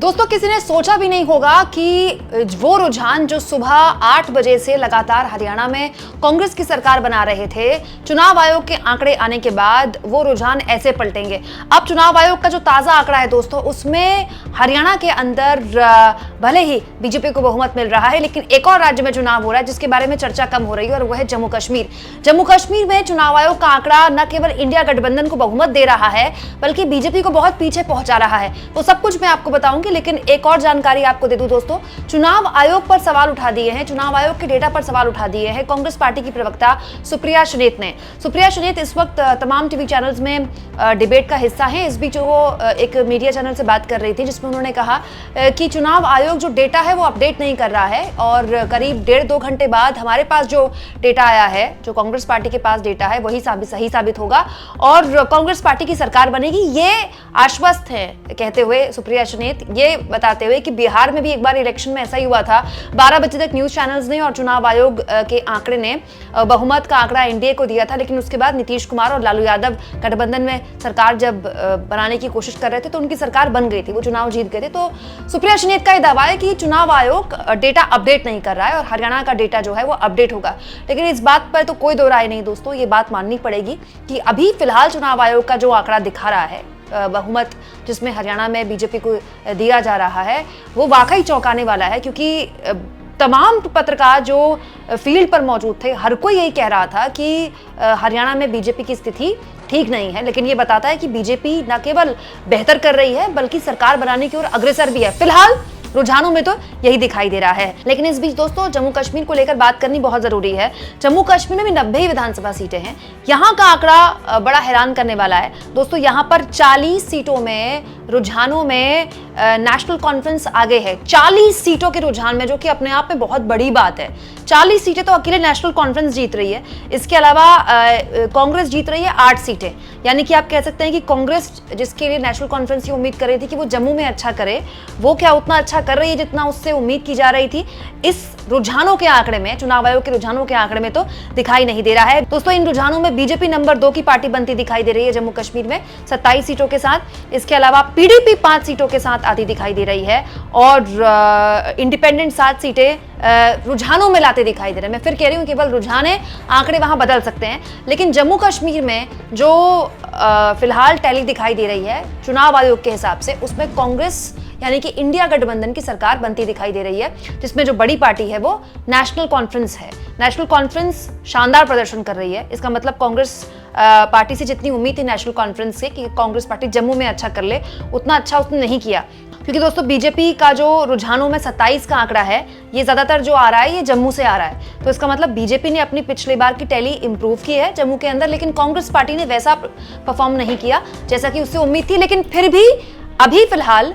दोस्तों, किसी ने सोचा भी नहीं होगा कि वो रुझान जो सुबह 8 बजे से लगातार हरियाणा में कांग्रेस की सरकार बना रहे थे, चुनाव आयोग के आंकड़े आने के बाद वो रुझान ऐसे पलटेंगे। अब चुनाव आयोग का जो ताजा आंकड़ा है दोस्तों, उसमें हरियाणा के अंदर भले ही बीजेपी को बहुमत मिल रहा है, लेकिन एक और राज्य में चुनाव हो रहा है जिसके बारे में चर्चा कम हो रही है, और वह है जम्मू कश्मीर। जम्मू कश्मीर में चुनाव आयोग का आंकड़ा न केवल इंडिया गठबंधन को बहुमत दे रहा है, बल्कि बीजेपी को बहुत पीछे पहुंचा रहा है। वो सब कुछ मैं आपको बताऊंगी, लेकिन एक और जानकारी आपको दे दूं दोस्तों, चुनाव आयोग पर सवाल उठा दिए हैं, चुनाव आयोग के डेटा पर सवाल उठा दिए हैं कांग्रेस पार्टी की प्रवक्ता सुप्रिया सुनेत ने। सुप्रिया सुनेत इस वक्त तमाम टीवी चैनल्स में डिबेट का हिस्सा है। इस बीच वो एक मीडिया चैनल से बात कर रही थी, जिसमें उन्होंने कहा कि चुनाव आयोग जो डेटा है वो अपडेट नहीं कर रहा है, और करीब 1.5-2 घंटे बाद हमारे पास जो डेटा आया है, जो कांग्रेस पार्टी के पास डेटा है, वही सही साबित होगा और कांग्रेस पार्टी की सरकार बनेगी। ये आश्वस्त है, कहते हुए सुप्रिया सुनेत ये बताते हुए कि बिहार में भी एक बार इलेक्शन में ऐसा ही हुआ था। 12 बजे तक न्यूज चैनल्स ने और चुनाव आयोग के आंकड़े ने बहुमत का आंकड़ा एनडीए को दिया था, लेकिन उसके बाद नीतीश कुमार और लालू यादव गठबंधन में सरकार जब बनाने की कोशिश कर रहे थे तो उनकी सरकार बन गई थी, वो चुनाव जीत गए थे। तो सुप्रिया सुनेत का यह दावा है कि चुनाव आयोग डेटा अपडेट नहीं कर रहा है और हरियाणा का डेटा जो है वो अपडेट होगा। लेकिन इस बात पर तो कोई दो राय नहीं दोस्तों, ये बात माननी पड़ेगी कि अभी फिलहाल चुनाव आयोग का जो आंकड़ा दिखा रहा है, बहुमत जिसमें हरियाणा में बीजेपी को दिया जा रहा है, वो वाकई चौंकाने वाला है। क्योंकि तमाम पत्रकार जो फील्ड पर मौजूद थे, हर कोई यही कह रहा था कि हरियाणा में बीजेपी की स्थिति ठीक नहीं है। लेकिन ये बताता है कि बीजेपी न केवल बेहतर कर रही है, बल्कि सरकार बनाने की ओर अग्रसर भी है। फिलहाल रुझानों में तो यही दिखाई दे रहा है। लेकिन इस बीच दोस्तों, जम्मू कश्मीर को लेकर बात करनी बहुत जरूरी है। जम्मू कश्मीर में भी 90 विधानसभा सीटें हैं। यहाँ का आंकड़ा बड़ा हैरान करने वाला है दोस्तों। यहाँ पर 40 सीटों में रुझानों में नेशनल कॉन्फ्रेंस आगे है। 40 सीटों के रुझान में, जो कि अपने आप में बहुत बड़ी बात है। 40 सीटें तो अकेले नेशनल कॉन्फ्रेंस जीत रही है। इसके अलावा कांग्रेस जीत रही है 8 सीटें। यानी कि आप कह सकते हैं कि कांग्रेस, जिसके लिए नेशनल कॉन्फ्रेंस की उम्मीद कर रही थी कि वो जम्मू में अच्छा करे, वो क्या उतना अच्छा कर रही है जितना उससे उम्मीद की जा रही थी? इस रुझानों के आंकड़े में, चुनाव आयोग के रुझानों के आंकड़े में तो दिखाई नहीं दे रहा है दोस्तों। इन रुझानों में बीजेपी नंबर 2 की पार्टी बनती दिखाई दे रही है जम्मू कश्मीर में 27 सीटों के साथ। इसके अलावा पीडीपी 5 सीटों के साथ आती दिखाई दे रही है, और इंडिपेंडेंट 7 सीटें रुझानों में लाते दिखाई दे रहे हैं। मैं फिर कह रही हूं, केवल रुझान है, आंकड़े वहां बदल सकते हैं। लेकिन जम्मू कश्मीर में जो फिलहाल टैली दिखाई दे रही है चुनाव आयोग के हिसाब से, उसमें कांग्रेस यानी कि इंडिया गठबंधन की सरकार बनती दिखाई दे रही है, जिसमें जो बड़ी पार्टी है वो नेशनल कॉन्फ्रेंस है। नेशनल कॉन्फ्रेंस शानदार प्रदर्शन कर रही है। इसका मतलब कांग्रेस पार्टी से जितनी उम्मीद थी नेशनल कॉन्फ्रेंस से कि कांग्रेस पार्टी जम्मू में अच्छा कर ले, उतना अच्छा उसने नहीं किया। क्योंकि दोस्तों, बीजेपी का जो रुझानों में 27 का आंकड़ा है, ये ज्यादातर जो आ रहा है ये जम्मू से आ रहा है। तो इसका मतलब बीजेपी ने अपनी पिछली बार की टैली इंप्रूव की है जम्मू के अंदर, लेकिन कांग्रेस पार्टी ने वैसा परफॉर्म नहीं किया जैसा कि उससे उम्मीद थी। लेकिन फिर भी अभी फिलहाल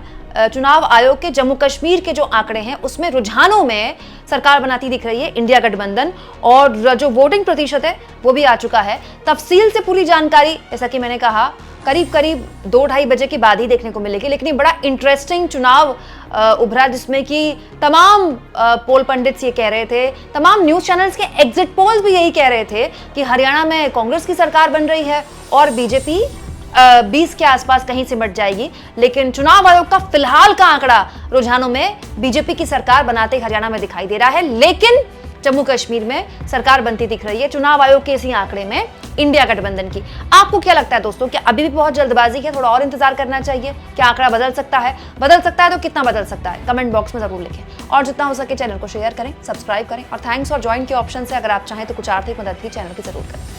चुनाव आयोग के जम्मू कश्मीर के जो आंकड़े हैं, उसमें रुझानों में सरकार बनाती दिख रही है इंडिया गठबंधन, और जो वोटिंग प्रतिशत है वो भी आ चुका है। तफसील से पूरी जानकारी, जैसा कि मैंने कहा, करीब 2-2:30 बजे के बाद ही देखने को मिलेगी। लेकिन ये बड़ा इंटरेस्टिंग चुनाव उभरा, जिसमें कि तमाम पोल पंडित्स ये कह रहे थे, तमाम न्यूज चैनल्स के एग्जिट पोल्स भी यही कह रहे थे कि हरियाणा में कांग्रेस की सरकार बन रही है और बीजेपी 20 के आसपास कहीं सिमट जाएगी। लेकिन चुनाव आयोग का फिलहाल का आंकड़ा रुझानों में बीजेपी की सरकार बनाते ही हरियाणा में दिखाई दे रहा है, लेकिन जम्मू कश्मीर में सरकार बनती दिख रही है चुनाव आयोग के इसी आंकड़े में इंडिया गठबंधन की। आपको क्या लगता है दोस्तों, क्या अभी भी बहुत जल्दबाजी है, थोड़ा और इंतजार करना चाहिए? क्या आंकड़ा बदल सकता है? बदल सकता है तो कितना बदल सकता है? कमेंट बॉक्स में जरूर लिखें, और जितना हो सके चैनल को शेयर करें, सब्सक्राइब करें, और थैंक्स और ज्वाइन के ऑप्शन से अगर आप चाहें तो कुछ आर्थिक मदद भी चैनल की जरूर करें।